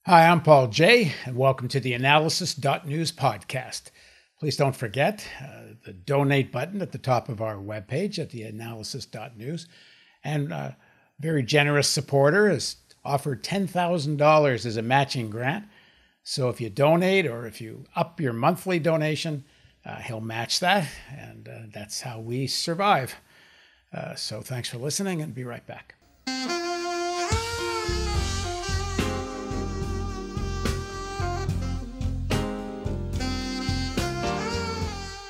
Hi, I'm Paul J., and welcome to theAnalysis.news podcast. Please don't forget the donate button at the top of our webpage at theAnalysis.news. And a very generous supporter has offered $10,000 as a matching grant. So if you donate or if you up your monthly donation, he'll match that. And that's how we survive. So thanks for listening, and be right back.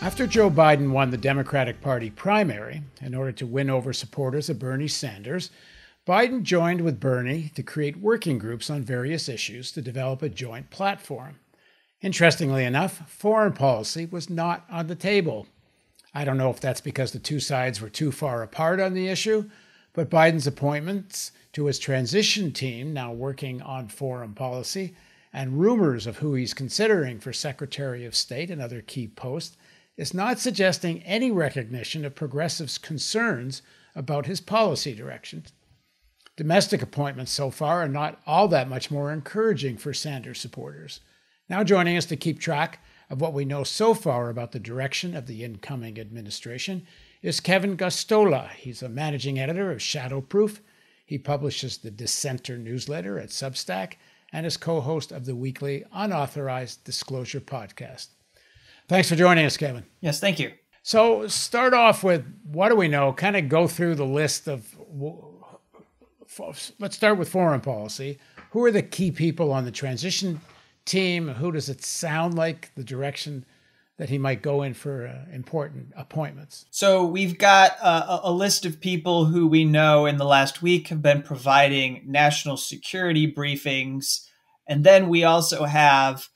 After Joe Biden won the Democratic Party primary in order to win over supporters of Bernie Sanders, Biden joined with Bernie to create working groups on various issues to develop a joint platform. Interestingly enough, foreign policy was not on the table. I don't know if that's because the two sides were too far apart on the issue, but Biden's appointments to his transition team, now working on foreign policy, and rumors of who he's considering for Secretary of State and other key posts is not suggesting any recognition of progressives' concerns about his policy directions. Domestic appointments so far are not all that much more encouraging for Sanders supporters. Now joining us to keep track of what we know so far about the direction of the incoming administration is Kevin Gosztola. He's a managing editor of Shadowproof. He publishes the Dissenter newsletter at Substack and is co-host of the weekly Unauthorized Disclosure podcast. Thanks for joining us, Kevin. Yes, thank you. So start off with, what do we know? Kind of go through the list of, let's start with foreign policy. Who are the key people on the transition team? Who does it sound like the direction that he might go in for important appointments? So we've got a list of people who we know in the last week have been providing national security briefings. And then we also have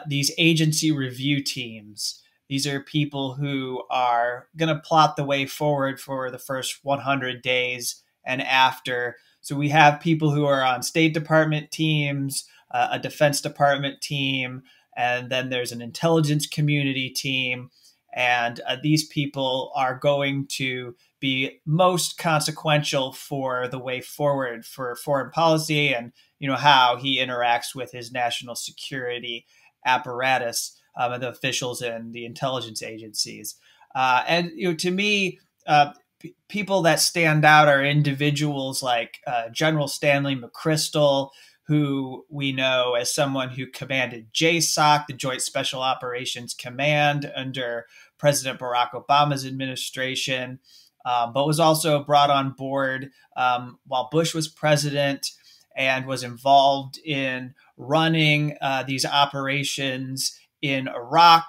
these agency review teams. These are people who are going to plot the way forward for the first 100 days and after. So we have people who are on State Department teams, a Defense Department team, and then there's an intelligence community team. And these people are going to be most consequential for the way forward for foreign policy and, how he interacts with his national security apparatus and the officials in the intelligence agencies. To me, people that stand out are individuals like General Stanley McChrystal, who we know as someone who commanded JSOC, the Joint Special Operations Command, under President Barack Obama's administration, but was also brought on board while Bush was president and was involved in running these operations in Iraq,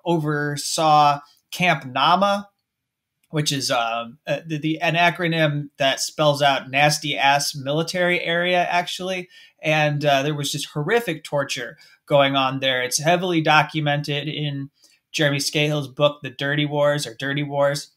oversaw Camp Nama, which is an acronym that spells out nasty ass military area, actually. And there was just horrific torture going on there. It's heavily documented in Jeremy Scahill's book, The Dirty Wars, or Dirty Wars.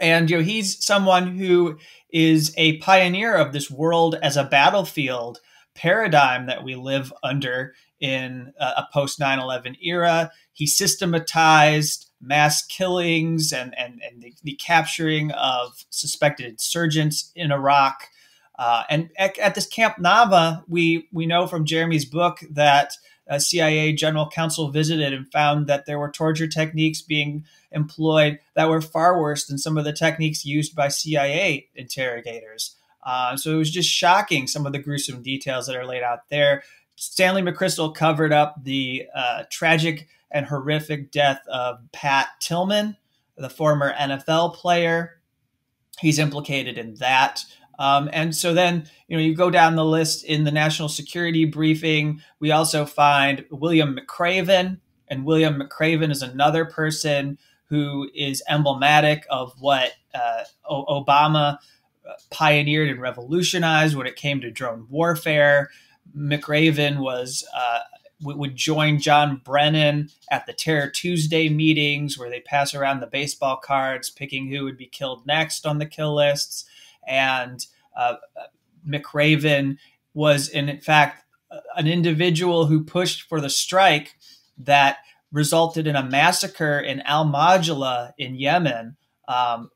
And he's someone who is a pioneer of this world as a battlefield paradigm that we live under in a post 9/11 era. He systematized mass killings and the capturing of suspected insurgents in Iraq. And at this Camp Nama, we know from Jeremy's book that CIA general counsel visited and found that there were torture techniques being employed that were far worse than some of the techniques used by CIA interrogators. So it was just shocking, some of the gruesome details that are laid out there. Stanley McChrystal covered up the tragic and horrific death of Pat Tillman, the former NFL player. He's implicated in that. And so then, you go down the list in the national security briefing. We also find William Mcraven, and William Mcraven is another person who is emblematic of what Obama pioneered and revolutionized when it came to drone warfare. Mcraven would join John Brennan at the Terror Tuesday meetings where they pass around the baseball cards, picking who would be killed next on the kill lists. And Mcraven was, in fact, an individual who pushed for the strike that resulted in a massacre in Al-Majala in Yemen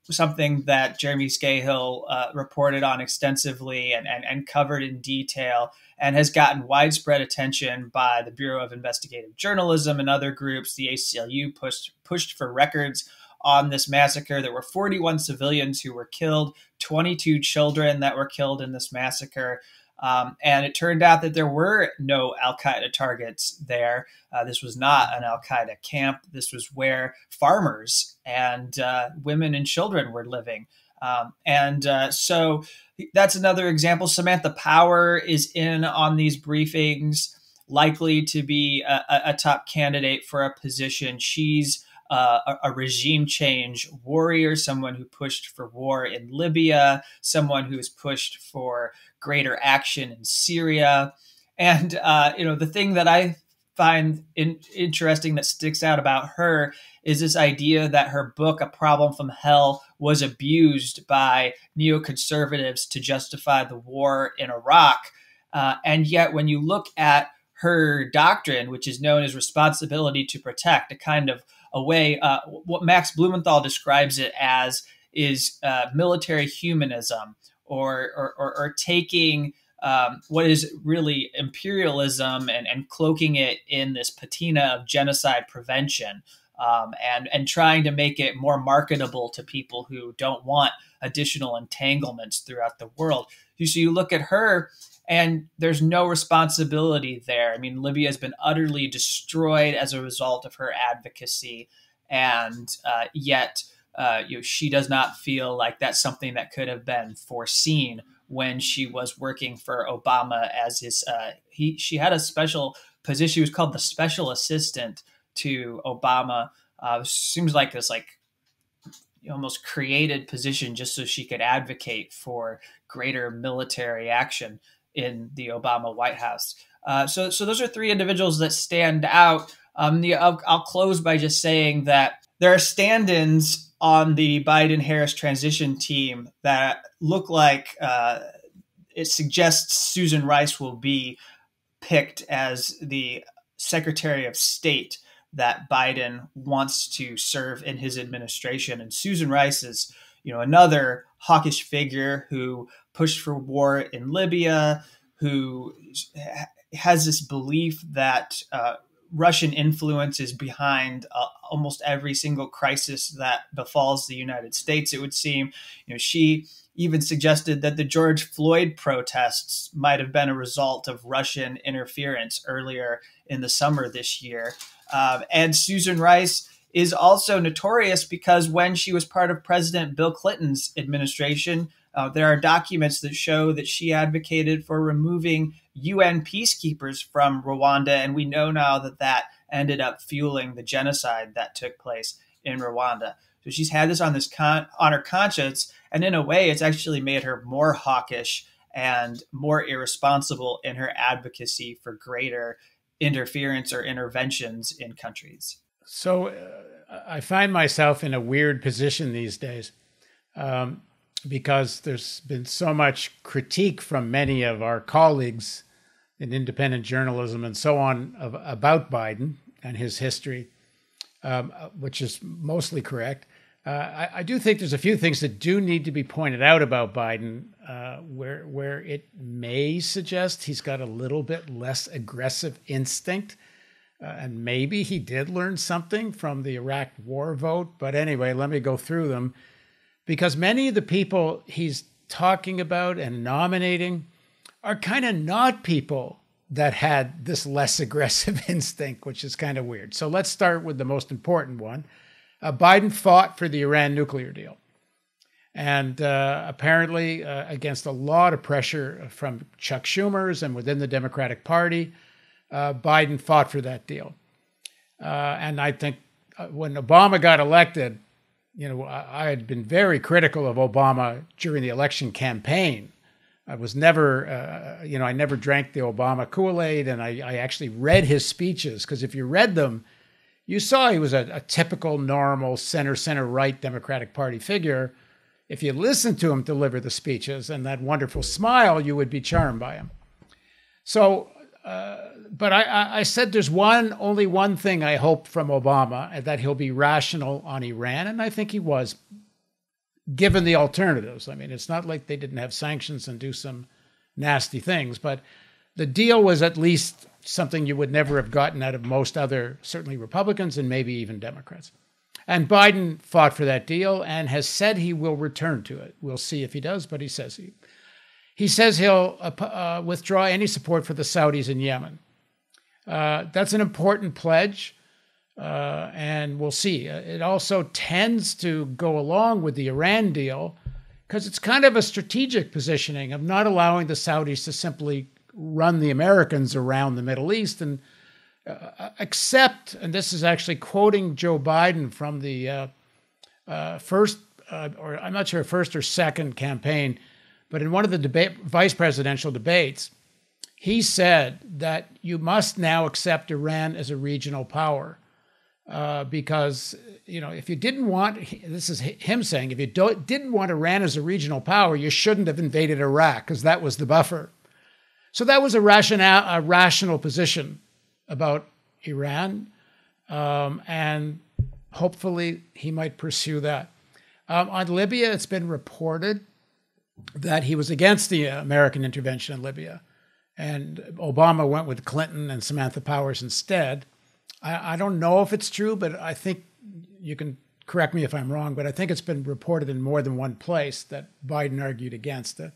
something that Jeremy Scahill reported on extensively and covered in detail, and has gotten widespread attention by the Bureau of Investigative Journalism and other groups. The ACLU pushed for records on this massacre. There were 41 civilians who were killed, 22 children that were killed in this massacre. And it turned out that there were no Al-Qaeda targets there. This was not an Al-Qaeda camp. This was where farmers and women and children were living. So that's another example. Samantha Power is in on these briefings, likely to be a top candidate for a position. She's a regime change warrior, someone who pushed for war in Libya, someone who's pushed for greater action in Syria. And, the thing that I find interesting that sticks out about her is this idea that her book, A Problem from Hell, was abused by neoconservatives to justify the war in Iraq. And yet when you look at her doctrine, which is known as responsibility to protect, a kind of a way, what Max Blumenthal describes it as is military humanism, or taking what is really imperialism and cloaking it in this patina of genocide prevention, and trying to make it more marketable to people who don't want additional entanglements throughout the world. So you look at her, and there's no responsibility there. I mean, Libya has been utterly destroyed as a result of her advocacy, and yet she does not feel like that's something that could have been foreseen when she was working for Obama as his. She had a special position. She was called the special assistant to Obama. Seems like this almost created position just so she could advocate for greater military action in the Obama White House. So those are three individuals that stand out. I'll close by just saying that there are stand-ins on the Biden-Harris transition team that look like it suggests Susan Rice will be picked as the Secretary of State that Biden wants to serve in his administration. And Susan Rice is, another hawkish figure who pushed for war in Libya, who has this belief that Russian influence is behind almost every single crisis that befalls the United States, it would seem. She even suggested that the George Floyd protests might have been a result of Russian interference earlier in the summer this year. And Susan Rice is also notorious because when she was part of President Bill Clinton's administration, there are documents that show that she advocated for removing UN peacekeepers from Rwanda, and we know now that ended up fueling the genocide that took place in Rwanda. So she's had this on her conscience, and in a way, it's actually made her more hawkish and more irresponsible in her advocacy for greater interference or interventions in countries. So I find myself in a weird position these days. Because there's been so much critique from many of our colleagues in independent journalism and so on about Biden and his history, which is mostly correct. I do think there's a few things that do need to be pointed out about Biden, where it may suggest he's got a little bit less aggressive instinct. And maybe he did learn something from the Iraq war vote. But anyway, let me go through them. Because many of the people he's talking about and nominating are kind of not people that had this less aggressive instinct, which is kind of weird. So let's start with the most important one. Biden fought for the Iran nuclear deal. And apparently, against a lot of pressure from Chuck Schumer's and within the Democratic Party, Biden fought for that deal. And I think when Obama got elected, I had been very critical of Obama during the election campaign. I was never, I never drank the Obama Kool-Aid, and I actually read his speeches, because if you read them, you saw he was a typical, normal, center-right Democratic Party figure. If you listened to him deliver the speeches and that wonderful smile, you would be charmed by him. So, but I said there's only one thing I hope from Obama, that he'll be rational on Iran, and I think he was given the alternatives. I mean, it's not like they didn't have sanctions and do some nasty things, but the deal was at least something you would never have gotten out of most other, certainly Republicans and maybe even Democrats. And Biden fought for that deal and has said he will return to it. We'll see if he does, but he says he'll withdraw any support for the Saudis in Yemen. That's an important pledge, and we'll see. It also tends to go along with the Iran deal because it's kind of a strategic positioning of not allowing the Saudis to simply run the Americans around the Middle East and accept, and this is actually quoting Joe Biden from the first, or I'm not sure, first or second campaign, but in one of the vice presidential debates, he said that you must now accept Iran as a regional power because, if you didn't want, this is him saying, if you didn't want Iran as a regional power, you shouldn't have invaded Iraq because that was the buffer. So that was a rational position about Iran, and hopefully he might pursue that. On Libya, it's been reported that he was against the American intervention in Libya, and Obama went with Clinton and Samantha Powers instead. I don't know if it's true, but I think you can correct me if I'm wrong, but I think it's been reported in more than one place that Biden argued against it.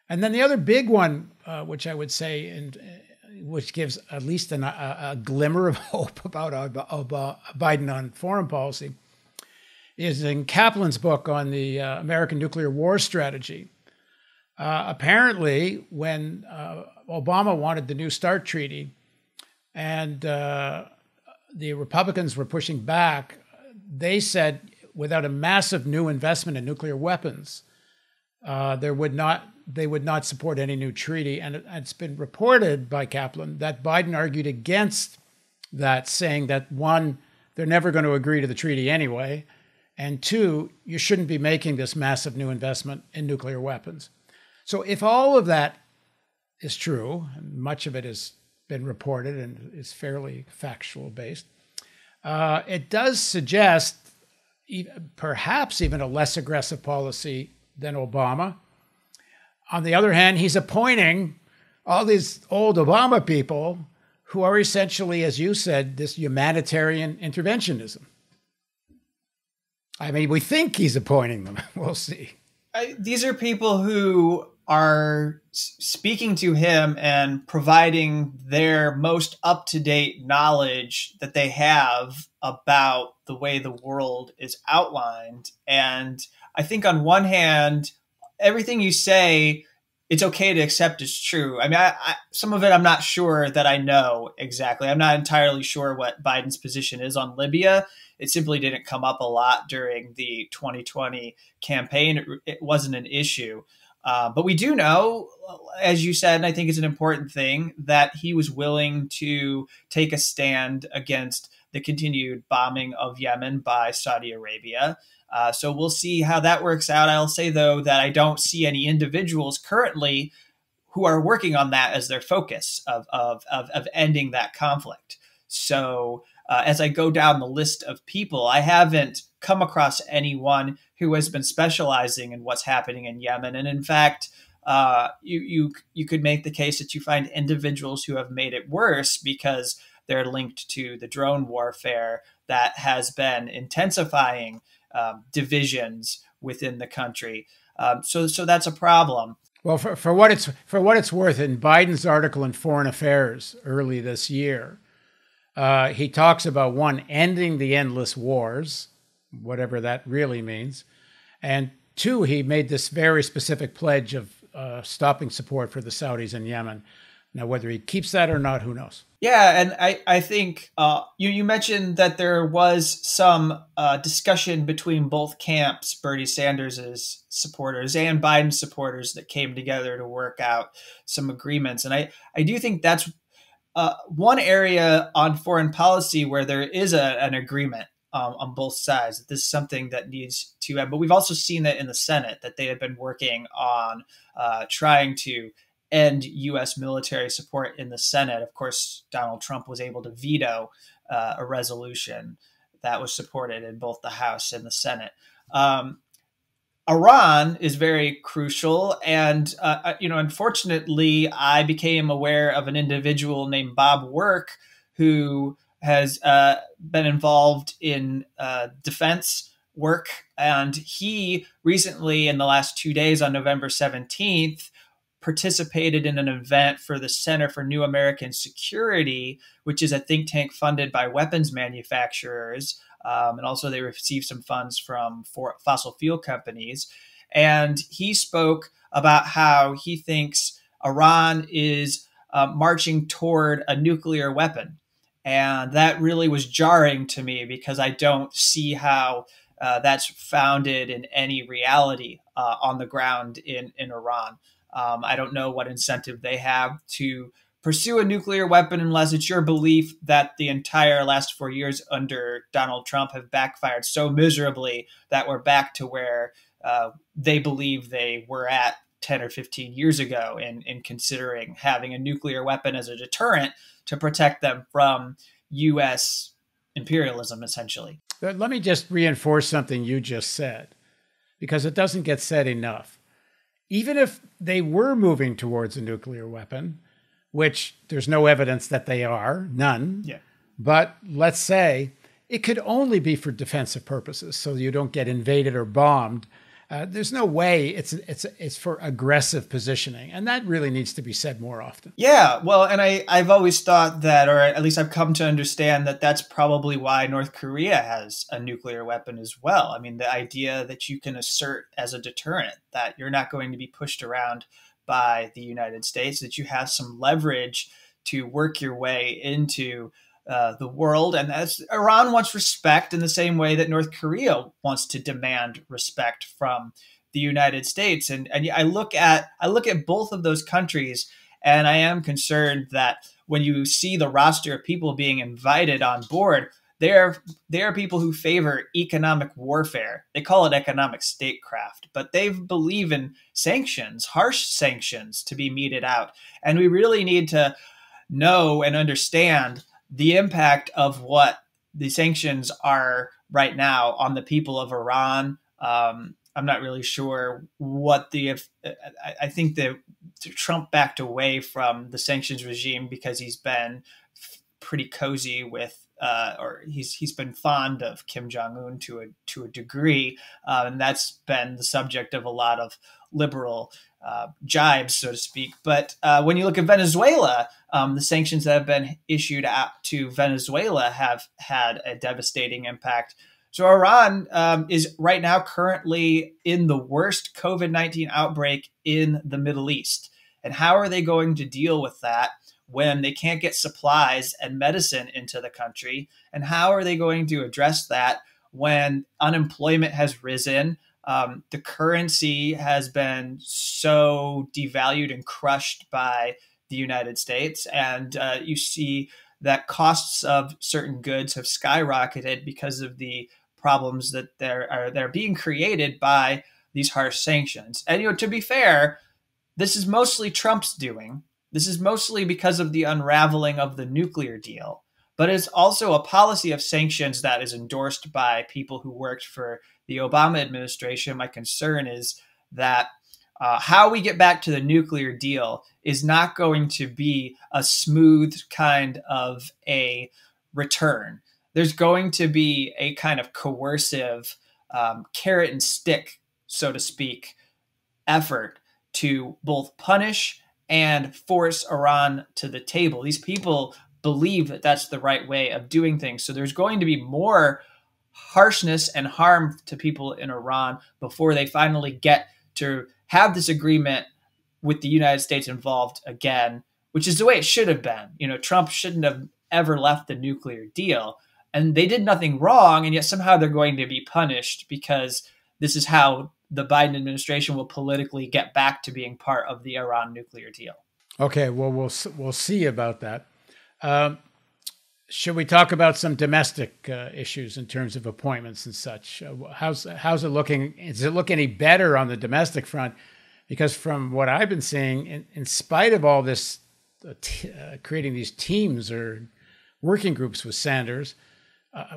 And then the other big one, which I would say, and which gives at least a glimmer of hope about Biden on foreign policy, is in Kaplan's book on the American nuclear war strategy. Apparently, when Obama wanted the New START treaty and the Republicans were pushing back, they said without a massive new investment in nuclear weapons, they would not support any new treaty. And it's been reported by Kaplan that Biden argued against that, saying that, one, they're never going to agree to the treaty anyway, and two, you shouldn't be making this massive new investment in nuclear weapons. So if all of that is true, and much of it has been reported and is fairly factual based, it does suggest perhaps even a less aggressive policy than Obama. On the other hand, he's appointing all these old Obama people who are essentially, as you said, this humanitarian interventionism. I mean, we think he's appointing them. We'll see. These are people who are speaking to him and providing their most up-to-date knowledge that they have about the way the world is outlined. And I think on one hand, everything you say, it's okay to accept as true. I mean, some of it I'm not sure that I know exactly. I'm not entirely sure what Biden's position is on Libya. It simply didn't come up a lot during the 2020 campaign. It wasn't an issue. But we do know, as you said, and I think it's an important thing, that he was willing to take a stand against the continued bombing of Yemen by Saudi Arabia. So we'll see how that works out. I'll say, though, that I don't see any individuals currently who are working on that as their focus of ending that conflict. So as I go down the list of people, I haven't come across anyone who has been specializing in what's happening in Yemen. And in fact, you could make the case that you find individuals who have made it worse because they're linked to the drone warfare that has been intensifying divisions within the country. So that's a problem. Well, for what it's worth, in Biden's article in Foreign Affairs early this year, he talks about, one, ending the endless wars, whatever that really means, and two, he made this very specific pledge of stopping support for the Saudis in Yemen. Now, whether he keeps that or not, who knows? Yeah, and I think you mentioned that there was some discussion between both camps, Bernie Sanders' supporters and Biden's supporters, that came together to work out some agreements. And I do think that's one area on foreign policy where there is an agreement on both sides, that this is something that needs to end. But we've also seen that in the Senate, that they have been working on trying to end U.S. military support in the Senate. Of course, Donald Trump was able to veto a resolution that was supported in both the House and the Senate. Iran is very crucial. And, unfortunately, I became aware of an individual named Bob Work who has been involved in defense work. And he recently, in the last 2 days on November 17th, participated in an event for the Center for New American Security, which is a think tank funded by weapons manufacturers. And also they received some funds from fossil fuel companies. And he spoke about how he thinks Iran is marching toward a nuclear weapon. And that really was jarring to me because I don't see how that's founded in any reality on the ground in Iran. I don't know what incentive they have to pursue a nuclear weapon unless it's your belief that the entire last 4 years under Donald Trump have backfired so miserably that we're back to where they believe they were at 10 or 15 years ago in considering having a nuclear weapon as a deterrent to protect them from U.S. imperialism, essentially. Let me just reinforce something you just said, because it doesn't get said enough. Even if they were moving towards a nuclear weapon, which there's no evidence that they are, none. Yeah. But let's say it could only be for defensive purposes, so you don't get invaded or bombed. There's no way it's for aggressive positioning, and that really needs to be said more often. Yeah, well, and I've always thought that, or at least I've come to understand that that's probably why North Korea has a nuclear weapon as well. I mean, the idea that you can assert as a deterrent that you're not going to be pushed around by the United States, that you have some leverage to work your way into the world. And that's, Iran wants respect in the same way that North Korea wants to demand respect from the United States. And I look at both of those countries, and I am concerned that when you see the roster of people being invited on board, they are people who favor economic warfare. They call it economic statecraft, but they believe in sanctions, harsh sanctions to be meted out. And we really need to know and understand the impact of what the sanctions are right now on the people of Iran. I'm not really sure what I think that Trump backed away from the sanctions regime because he's been pretty cozy with, or he's been fond of Kim Jong-un to a degree. And that's been the subject of a lot of liberal jibes, so to speak. But when you look at Venezuela, the sanctions that have been issued out to Venezuela have had a devastating impact. So Iran is right now currently in the worst COVID-19 outbreak in the Middle East. And how are they going to deal with that when they can't get supplies and medicine into the country? And how are they going to address that when unemployment has risen? The currency has been so devalued and crushed by the United States. And you see that costs of certain goods have skyrocketed because of the problems that they're being created by these harsh sanctions. And, to be fair, this is mostly Trump's doing. This is mostly because of the unraveling of the nuclear deal. But it's also a policy of sanctions that is endorsed by people who worked for the Obama administration. My concern is that how we get back to the nuclear deal is not going to be a smooth kind of a return. There's going to be a kind of coercive carrot and stick, so to speak, effort to both punish and force Iran to the table. These people believe that that's the right way of doing things. So there's going to be more harshness and harm to people in Iran before they finally get to have this agreement with the United States involved again, which is the way it should have been. Trump shouldn't have ever left the nuclear deal, and they did nothing wrong, and yet somehow they're going to be punished because this is how the Biden administration will politically get back to being part of the Iran nuclear deal. Okay, well, we'll see about that. Should we talk about some domestic issues in terms of appointments and such? How's it looking? Does it look any better on the domestic front? Because from what I've been seeing, in spite of all this creating these teams or working groups with Sanders,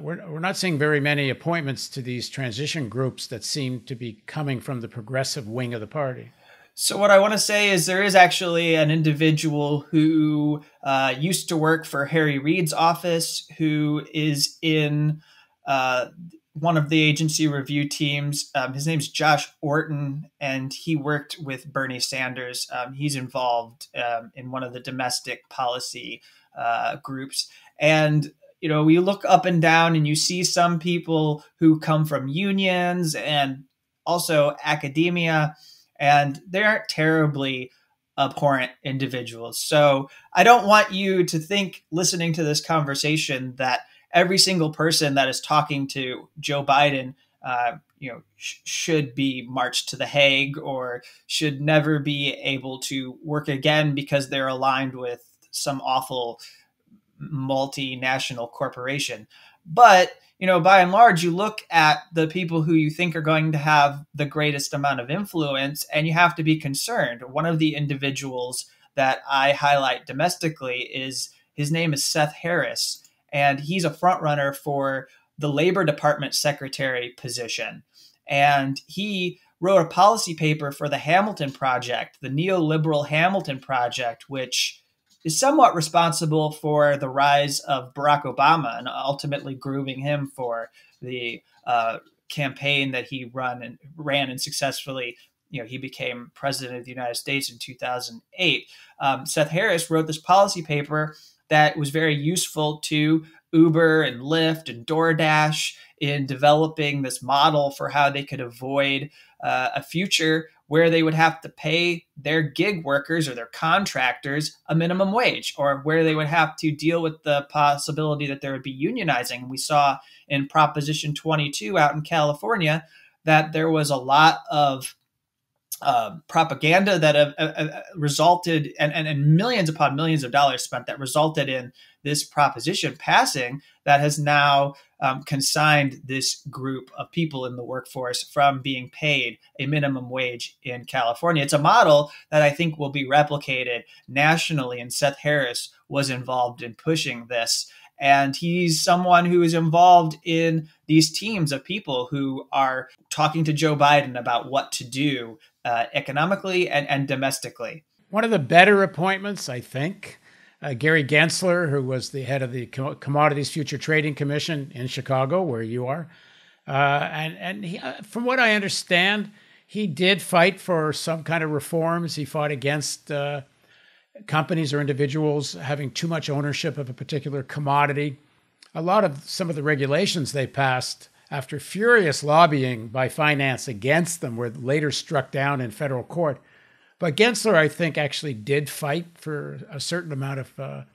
we're not seeing very many appointments to these transition groups that seem to be coming from the progressive wing of the party. So what I want to say is there is actually an individual who used to work for Harry Reid's office, who is in one of the agency review teams. His name's Josh Orton, and he worked with Bernie Sanders. He's involved in one of the domestic policy groups. And you look up and down and you see some people who come from unions and also academia, and they aren't terribly abhorrent individuals. So I don't want you to think, listening to this conversation, that every single person that is talking to Joe Biden, should be marched to The Hague or should never be able to work again because they're aligned with some awful multinational corporation. But, by and large, you look at the people who you think are going to have the greatest amount of influence, and you have to be concerned. One of the individuals that I highlight domestically his name is Seth Harris, and he's a front runner for the Labor Department secretary position. And he wrote a policy paper for the Hamilton Project, the neoliberal Hamilton Project, which is somewhat responsible for the rise of Barack Obama and ultimately grooming him for the campaign that he ran and successfully, he became president of the United States in 2008. Seth Harris wrote this policy paper that was very useful to Uber and Lyft and DoorDash in developing this model for how they could avoid a future where they would have to pay their gig workers or their contractors a minimum wage, or where they would have to deal with the possibility that there would be unionizing. We saw in Proposition 22 out in California that there was a lot of propaganda that resulted and millions upon millions of dollars spent that resulted in this proposition passing that has now consigned this group of people in the workforce from being paid a minimum wage in California. It's a model that I think will be replicated nationally, and Seth Harris was involved in pushing this. And he's someone who is involved in these teams of people who are talking to Joe Biden about what to do economically and domestically. One of the better appointments, I think, Gary Gensler, who was the head of the Commodities Future Trading Commission in Chicago, where you are. And he, from what I understand, he did fight for some kind of reforms. He fought against companies or individuals having too much ownership of a particular commodity. Some of the regulations they passed after furious lobbying by finance against them were later struck down in federal court. But Gensler, I think, actually did fight for a certain amount of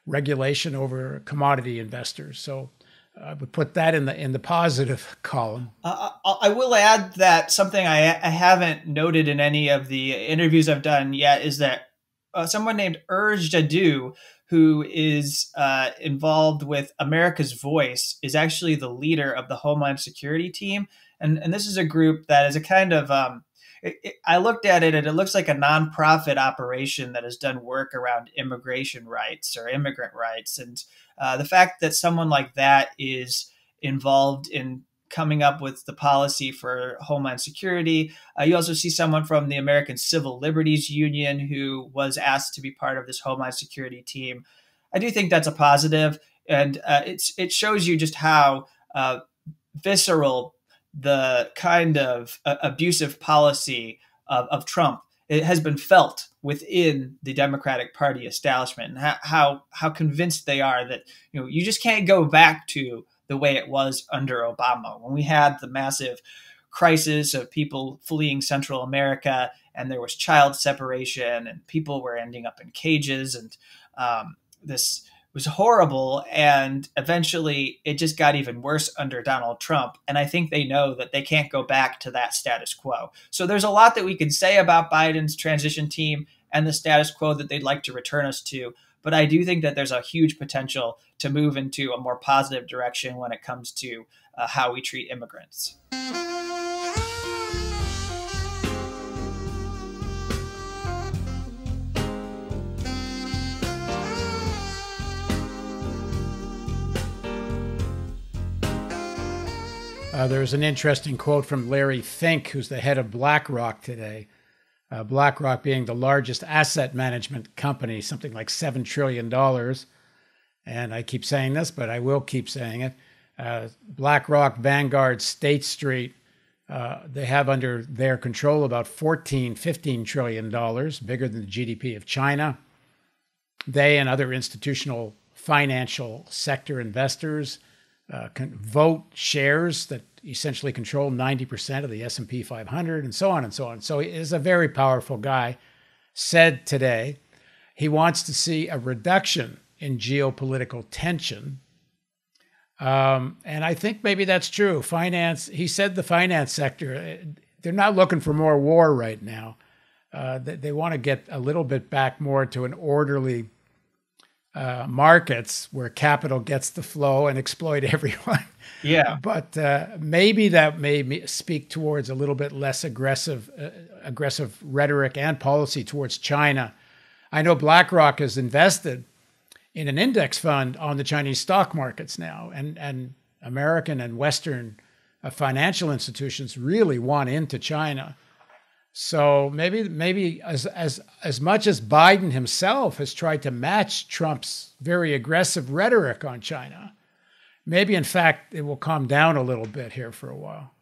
regulation over commodity investors. So I would put that in the positive column. I will add that something I haven't noted in any of the interviews I've done yet is that someone named Urj Jadoo, who is involved with America's Voice, is actually the leader of the Homeland Security team. And this is a group that is a kind of, I looked at it and it looks like a nonprofit operation that has done work around immigration rights or immigrant rights. And the fact that someone like that is involved in coming up with the policy for Homeland Security. You also see someone from the American Civil Liberties Union who was asked to be part of this Homeland Security team. I do think that's a positive, and it shows you just how visceral the kind of abusive policy of Trump it has been felt within the Democratic Party establishment, and how convinced they are that you just can't go back to the way it was under Obama, when we had the massive crisis of people fleeing Central America and there was child separation and people were ending up in cages. And this was horrible. And eventually it just got even worse under Donald Trump. And I think they know that they can't go back to that status quo. So there's a lot that we can say about Biden's transition team and the status quo that they'd like to return us to. But I do think that there's a huge potential to move into a more positive direction when it comes to how we treat immigrants. There's an interesting quote from Larry Fink, who's the head of BlackRock today. BlackRock being the largest asset management company, something like $7 trillion. And I keep saying this, but I will keep saying it. BlackRock, Vanguard, State Street, they have under their control about $15 trillion, bigger than the GDP of China. They and other institutional financial sector investors can vote shares that essentially control 90% of the S&P 500 and so on and so on. So he is a very powerful guy. Said today he wants to see a reduction in geopolitical tension. And I think maybe that's true. Finance, he said the finance sector, they're not looking for more war right now. They want to get a little bit back more to an orderly markets where capital gets the flow and exploit everyone. Yeah. But maybe that may speak towards a little bit less aggressive rhetoric and policy towards China. I know BlackRock has invested in an index fund on the Chinese stock markets now, and American and Western financial institutions really want into China. So maybe as much as Biden himself has tried to match Trump's very aggressive rhetoric on China, maybe in fact it will calm down a little bit here for a while.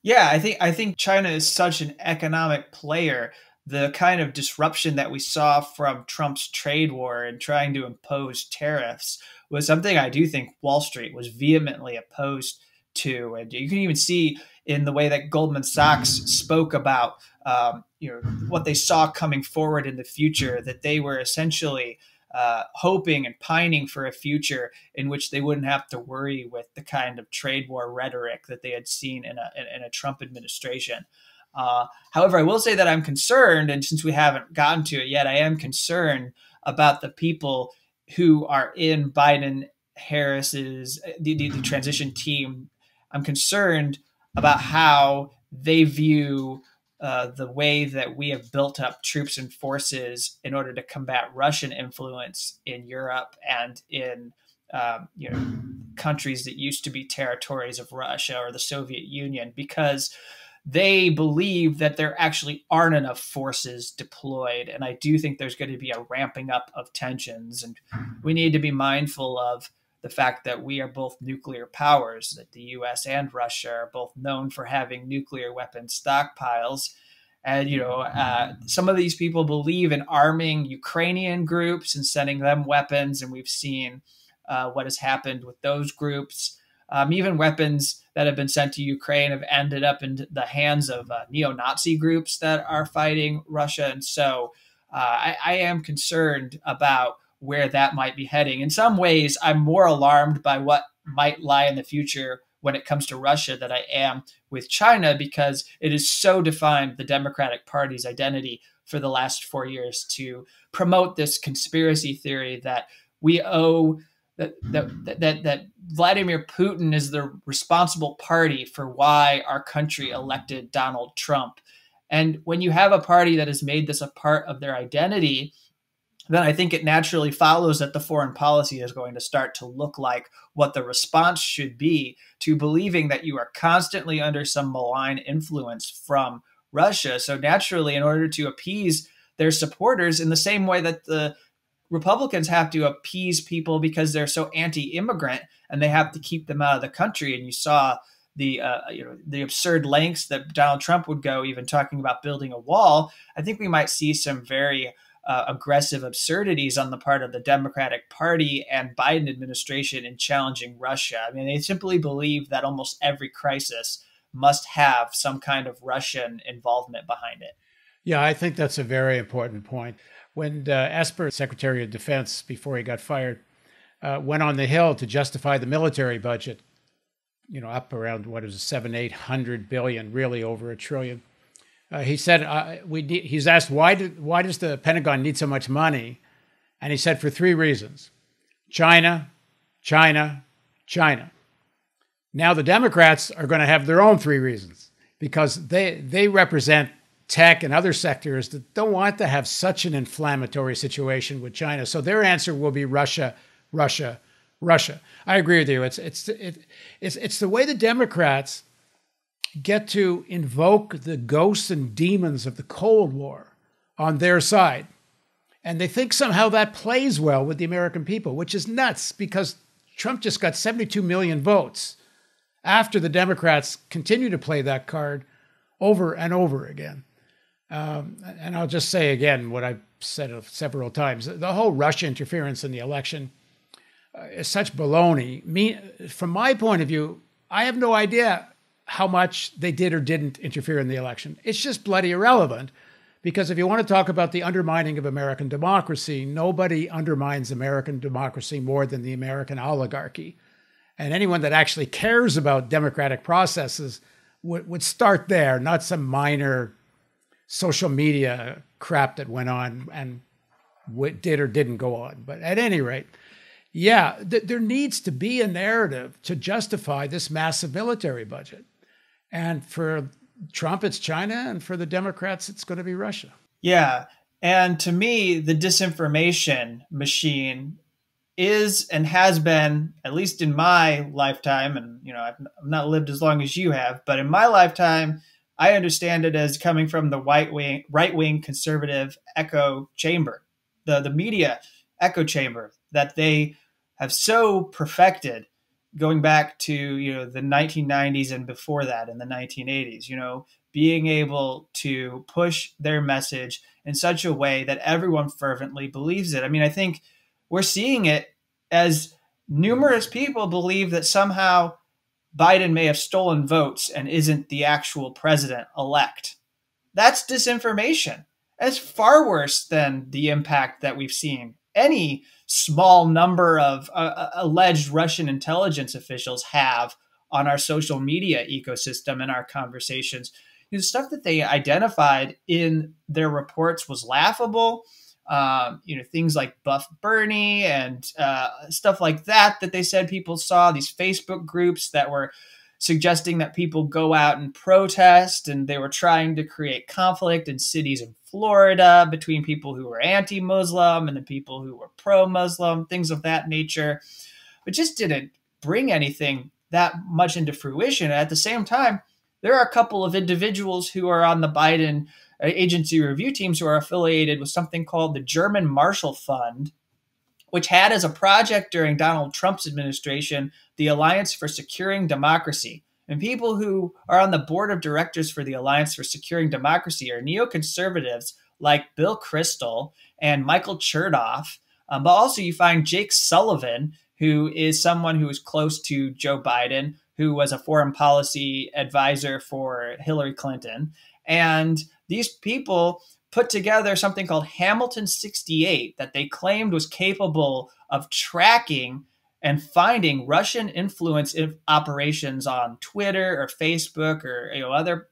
Yeah, I think China is such an economic player. The kind of disruption that we saw from Trump's trade war and trying to impose tariffs was something I do think Wall Street was vehemently opposed to. And you can even see in the way that Goldman Sachs spoke about what they saw coming forward in the future, that they were essentially hoping and pining for a future in which they wouldn't have to worry with the kind of trade war rhetoric that they had seen in a Trump administration. However, I will say that I'm concerned, and since we haven't gotten to it yet, I am concerned about the people who are in Biden-Harris's the transition team. I'm concerned about how they view the way that we have built up troops and forces in order to combat Russian influence in Europe and in countries that used to be territories of Russia or the Soviet Union, because they believe that there actually aren't enough forces deployed. And I do think there's going to be a ramping up of tensions. And we need to be mindful of the fact that we are both nuclear powers, that the US and Russia are both known for having nuclear weapon stockpiles. And, some of these people believe in arming Ukrainian groups and sending them weapons. And we've seen what has happened with those groups. Even weapons that have been sent to Ukraine have ended up in the hands of neo-Nazi groups that are fighting Russia. And so I am concerned about where that might be heading. In some ways, I'm more alarmed by what might lie in the future when it comes to Russia than I am with China, because it has so defined the Democratic Party's identity for the last 4 years to promote this conspiracy theory that we owe that Vladimir Putin is the responsible party for why our country elected Donald Trump. And when you have a party that has made this a part of their identity, then I think it naturally follows that the foreign policy is going to start to look like what the response should be to believing that you are constantly under some malign influence from Russia. So naturally, in order to appease their supporters in the same way that the Republicans have to appease people because they're so anti-immigrant and they have to keep them out of the country. And you saw the absurd lengths that Donald Trump would go, even talking about building a wall. I think we might see some very aggressive absurdities on the part of the Democratic Party and Biden administration in challenging Russia. I mean, they simply believe that almost every crisis must have some kind of Russian involvement behind it. Yeah, I think that's a very important point. When Esper, Secretary of Defense, before he got fired, went on the Hill to justify the military budget, up around what is it, 700-800 billion, really over $1 trillion. He said he's asked why does the Pentagon need so much money, and he said for 3 reasons: China, China, China. Now the Democrats are going to have their own 3 reasons, because they represent tech and other sectors that don't want to have such an inflammatory situation with China. So their answer will be Russia, Russia, Russia. I agree with you. It's the way the Democrats get to invoke the ghosts and demons of the Cold War on their side. And they think somehow that plays well with the American people, which is nuts because Trump just got 72 million votes after the Democrats continue to play that card over and over again. And I'll just say again what I've said several times. The whole Russia interference in the election is such baloney. From my point of view, I have no idea how much they did or didn't interfere in the election. It's just bloody irrelevant. Because if you want to talk about the undermining of American democracy, nobody undermines American democracy more than the American oligarchy. And anyone that actually cares about democratic processes would start there, not some minor social media crap that went on and did or didn't go on. But at any rate, yeah, there needs to be a narrative to justify this massive military budget. And for Trump, it's China, and for the Democrats, it's going to be Russia. Yeah. And to me, the disinformation machine is and has been, at least in my lifetime, and I've not lived as long as you have, but in my lifetime, I understand it as coming from the right-wing conservative echo chamber, the media echo chamber that they have so perfected going back to, the 1990s and before that in the 1980s, being able to push their message in such a way that everyone fervently believes it. I mean, I think we're seeing it as numerous people believe that somehow Biden may have stolen votes and isn't the actual president-elect. That's disinformation. That's far worse than the impact that we've seen any small number of alleged Russian intelligence officials have on our social media ecosystem and our conversations. The stuff that they identified in their reports was laughable. Things like Buff Bernie and stuff like that they said people saw, these Facebook groups that were suggesting that people go out and protest, and they were trying to create conflict in cities in Florida between people who were anti-Muslim and the people who were pro-Muslim, things of that nature. But just didn't bring anything that much into fruition. At the same time, there are a couple of individuals who are on the Biden agency review teams who are affiliated with something called the German Marshall Fund, which had as a project during Donald Trump's administration the Alliance for Securing Democracy. And people who are on the board of directors for the Alliance for Securing Democracy are neoconservatives like Bill Kristol and Michael Chertoff. But also you find Jake Sullivan, who is someone who is close to Joe Biden, who was a foreign policy advisor for Hillary Clinton. And these people put together something called Hamilton 68 that they claimed was capable of tracking and finding Russian influence operations on Twitter or Facebook or other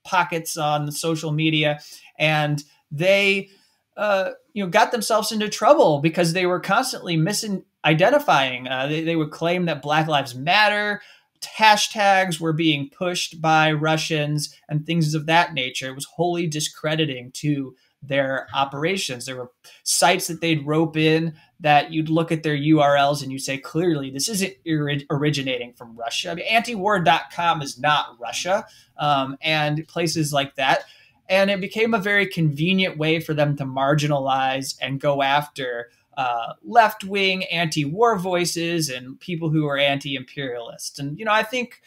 pockets on social media. And they got themselves into trouble because they were constantly misidentifying. They would claim that Black Lives Matter hashtags were being pushed by Russians and things of that nature. It was wholly discrediting to their operations. There were sites that they'd rope in that you'd look at their URLs and you say, clearly, this isn't originating from Russia. I mean, antiwar.com is not Russia, and places like that. And it became a very convenient way for them to marginalize and go after left-wing anti-war voices and people who are anti-imperialist. And, I think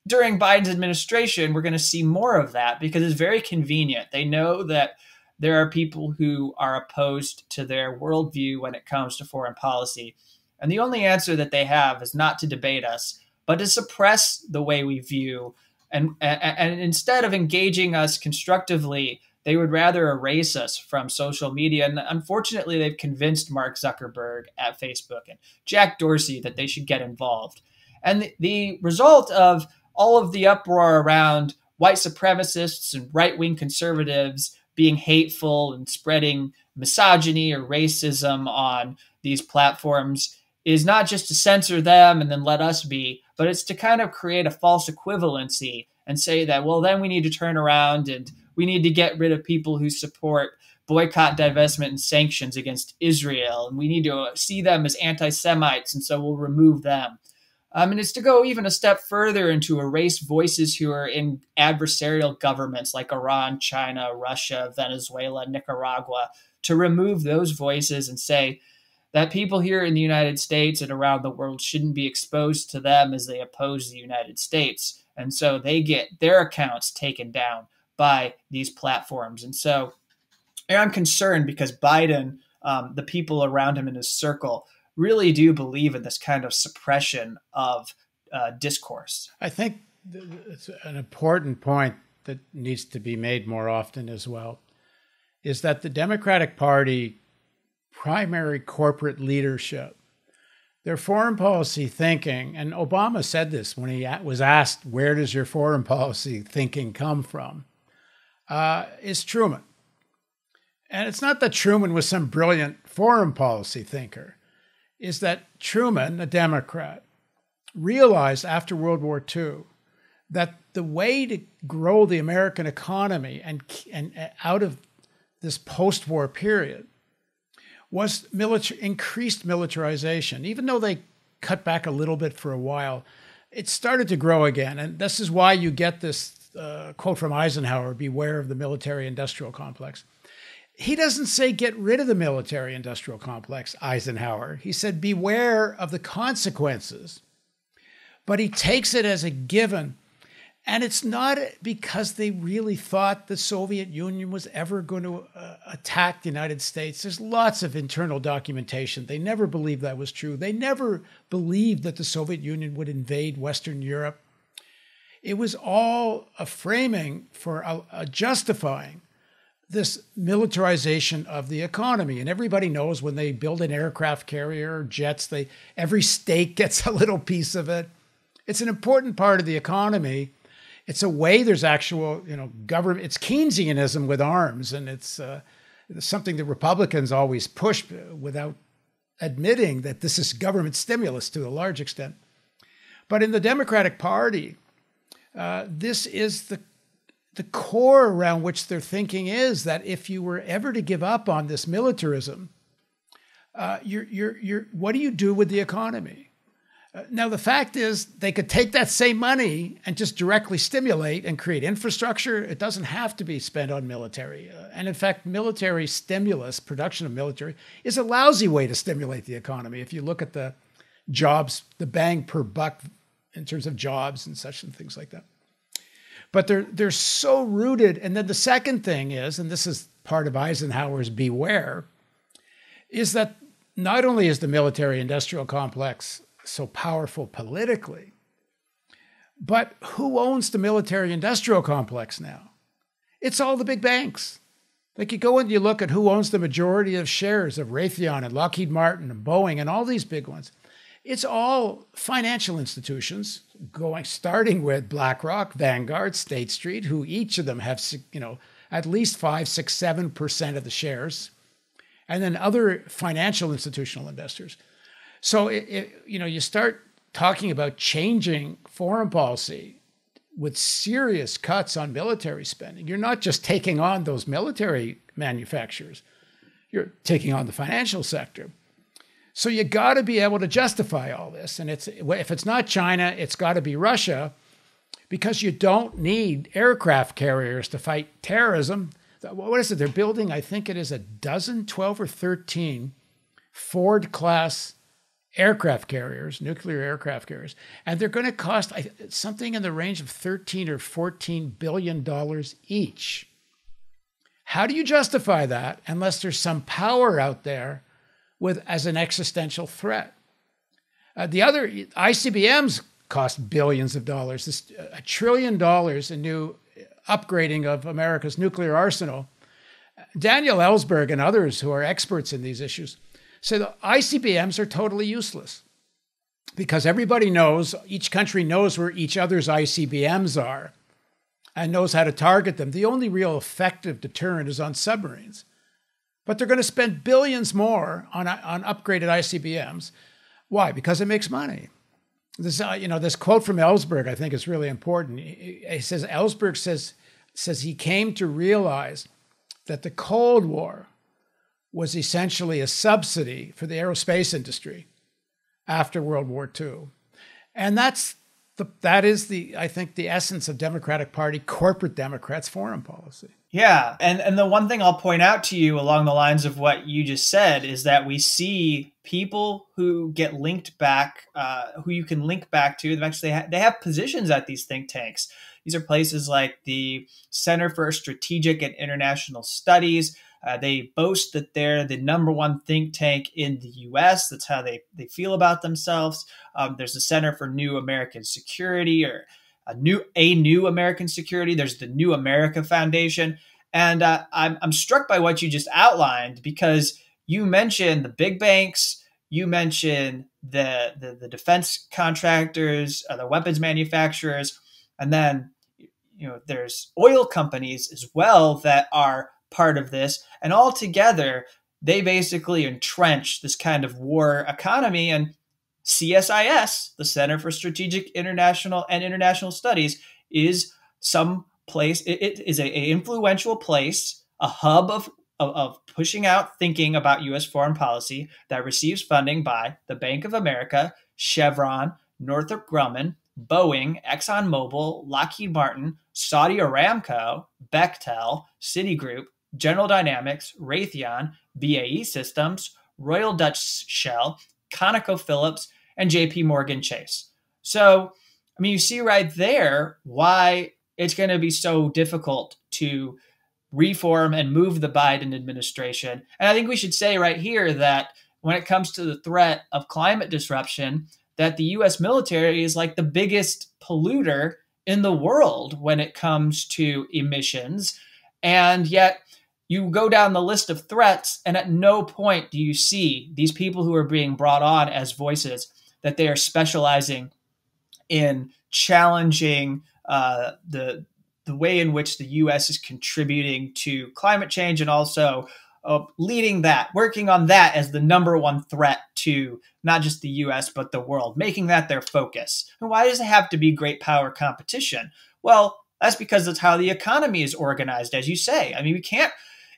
during Biden's administration, we're going to see more of that because it's very convenient. They know that there are people who are opposed to their worldview when it comes to foreign policy. And the only answer that they have is not to debate us, but to suppress the way we view. And instead of engaging us constructively, they would rather erase us from social media. And unfortunately, they've convinced Mark Zuckerberg at Facebook and Jack Dorsey that they should get involved. And the result of all of the uproar around white supremacists and right-wing conservatives being hateful and spreading misogyny or racism on these platforms is not just to censor them and then let us be, but it's to kind of create a false equivalency and say that, well, then we need to turn around and we need to get rid of people who support boycott, divestment, and sanctions against Israel. And we need to see them as anti-Semites, and so we'll remove them. And it's to go even a step further and to erase voices who are in adversarial governments like Iran, China, Russia, Venezuela, Nicaragua, to remove those voices and say that people here in the United States and around the world shouldn't be exposed to them as they oppose the United States. And so they get their accounts taken down by these platforms. And so I'm concerned because Biden, the people around him in his circle, really do believe in this kind of suppression of discourse. I think it's an important point that needs to be made more often as well, is that the Democratic Party primary corporate leadership, their foreign policy thinking, and Obama said this when he was asked, where does your foreign policy thinking come from, is Truman. And it's not that Truman was some brilliant foreign policy thinker. Is that Truman, a Democrat, realized after World War II that the way to grow the American economy and out of this post-war period was increased militarization. Even though they cut back a little bit for a while, it started to grow again. And this is why you get this quote from Eisenhower, beware of the military-industrial complex. He doesn't say get rid of the military-industrial complex, Eisenhower. He said beware of the consequences. But he takes it as a given. And it's not because they really thought the Soviet Union was ever going to attack the United States. There's lots of internal documentation. They never believed that was true. They never believed that the Soviet Union would invade Western Europe. It was all a framing for a justifying this militarization of the economy. And everybody knows when they build an aircraft carrier or jets, every state gets a little piece of it. It's an important part of the economy. It's a way there's actual, government. It's Keynesianism with arms. And it's something that Republicans always push without admitting that this is government stimulus to a large extent. But in the Democratic Party, this is the core around which their thinking is that if you were ever to give up on this militarism, what do you do with the economy? Now, the fact is they could take that same money and just directly stimulate and create infrastructure. It doesn't have to be spent on military. And in fact, military stimulus, production of military, is a lousy way to stimulate the economy. If you look at the jobs, the bang per buck in terms of jobs and such and things like that. But they're so rooted. And then the second thing is, and this is part of Eisenhower's beware, is that not only is the military-industrial complex so powerful politically, but who owns the military-industrial complex now? It's all the big banks. Like you go and you look at who owns the majority of shares of Raytheon and Lockheed Martin and Boeing and all these big ones. It's all financial institutions starting with BlackRock, Vanguard, State Street, who each of them have, at least 5, 6, 7% of the shares, and then other financial institutional investors. So, you start talking about changing foreign policy with serious cuts on military spending. You're not just taking on those military manufacturers. You're taking on the financial sector. So you got to be able to justify all this. And if it's not China, it's got to be Russia, because you don't need aircraft carriers to fight terrorism. What is it? They're building, I think it is 12 or 13 Ford-class aircraft carriers, nuclear aircraft carriers. And they're going to cost something in the range of $13 or $14 billion each. How do you justify that unless there's some power out there as an existential threat? The other ICBMs cost billions of dollars. This $1 trillion in new upgrading of America's nuclear arsenal. Daniel Ellsberg and others who are experts in these issues say the ICBMs are totally useless because everybody knows, each country knows where each other's ICBMs are and knows how to target them. The only real effective deterrent is on submarines. But they're going to spend billions more on upgraded ICBMs. Why? Because it makes money. This quote from Ellsberg, I think, is really important. He says, Ellsberg says he came to realize that the Cold War was essentially a subsidy for the aerospace industry after World War II. And that is I think the essence of Democratic Party, corporate Democrats' foreign policy. Yeah. And the one thing I'll point out to you along the lines of what you just said is that we see people who get linked back, who you can link back to. They have positions at these think tanks. These are places like the Center for Strategic and International Studies. They boast that they're the #1 think tank in the U.S. That's how they feel about themselves. There's the Center for New American Security, or a new American Security. There's the New America Foundation. And I'm struck by what you just outlined, because you mentioned the big banks, you mentioned the defense contractors, the weapons manufacturers, and then there's oil companies as well that are part of this. And all together, they basically entrench this kind of war economy. And CSIS, the Center for Strategic International and International Studies, is some place. It is an influential place, a hub of pushing out thinking about U.S. foreign policy that receives funding by the Bank of America, Chevron, Northrop Grumman, Boeing, ExxonMobil, Lockheed Martin, Saudi Aramco, Bechtel, Citigroup, General Dynamics, Raytheon, BAE Systems, Royal Dutch Shell, ConocoPhillips, and JP Morgan Chase. So, I mean, you see right there why it's going to be so difficult to reform and move the Biden administration. And I think we should say right here that when it comes to the threat of climate disruption, that the U.S. military is like the biggest polluter in the world when it comes to emissions. And yet you go down the list of threats, and at no point do you see these people who are being brought on as voices that they are specializing in challenging the way in which the U.S. is contributing to climate change, and also leading that, working on that as the #1 threat to not just the U.S., but the world, making that their focus. And why does it have to be great power competition? Well, that's because that's how the economy is organized, as you say. I mean,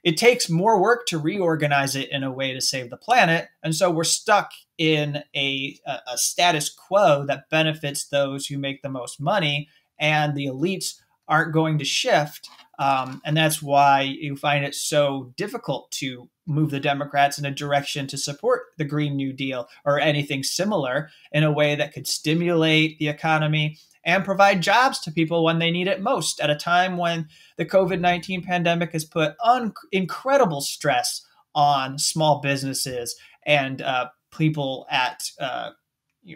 it takes more work to reorganize it in a way to save the planet. And so we're stuck in a status quo that benefits those who make the most money, and the elites aren't going to shift. And that's why you find it so difficult to move the Democrats in a direction to support the Green New Deal or anything similar in a way that could stimulate the economy and provide jobs to people when they need it most, at a time when the COVID-19 pandemic has put incredible stress on small businesses and people at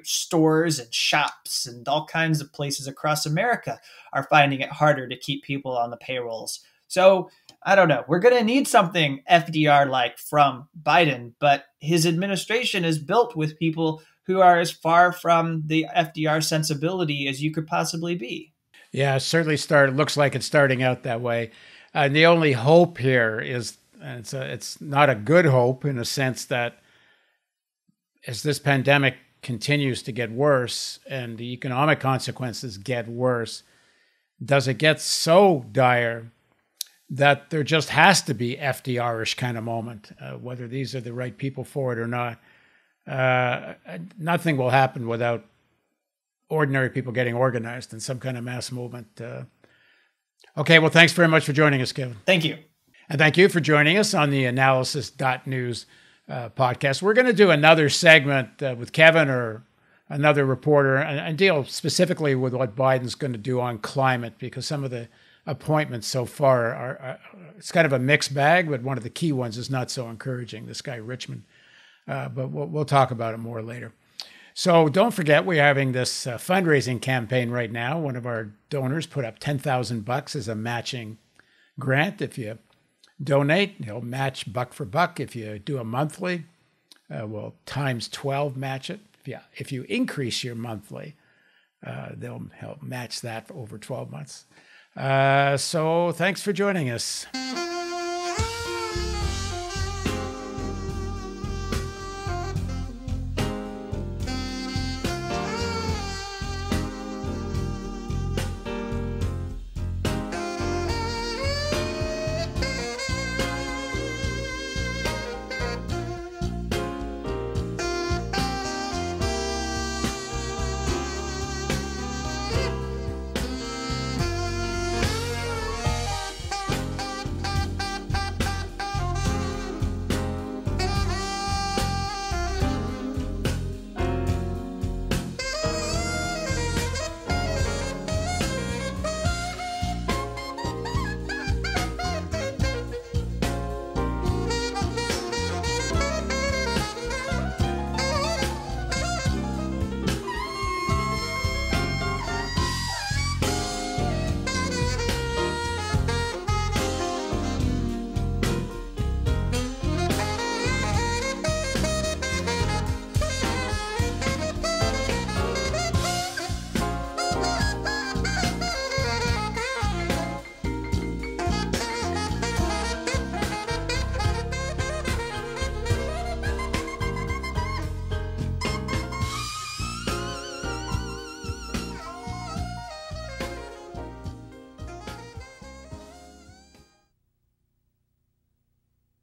stores and shops and all kinds of places across America are finding it harder to keep people on the payrolls. So I don't know. We're going to need something FDR-like from Biden, but his administration is built with people who are as far from the FDR sensibility as you could possibly be. Yeah, it certainly looks like it's starting out that way. And the only hope here is, and it's not a good hope in a sense that as this pandemic continues to get worse and the economic consequences get worse, does it get so dire that there just has to be FDR-ish kind of moment, whether these are the right people for it or not? Nothing will happen without ordinary people getting organized in some kind of mass movement. Okay, well, thanks very much for joining us, Kevin. Thank you. And thank you for joining us on the theAnalysis.news podcast. We're going to do another segment with Kevin or another reporter and deal specifically with what Biden's going to do on climate, because some of the appointments so far are it's kind of a mixed bag, but one of the key ones is not so encouraging, this guy Richmond. But we'll talk about it more later. So don't forget, we're having this fundraising campaign right now. One of our donors put up $10,000 as a matching grant. If you donate, he'll match buck for buck. If you do a monthly, we'll times 12 match it. If you increase your monthly, they'll help match that for over 12 months. So thanks for joining us.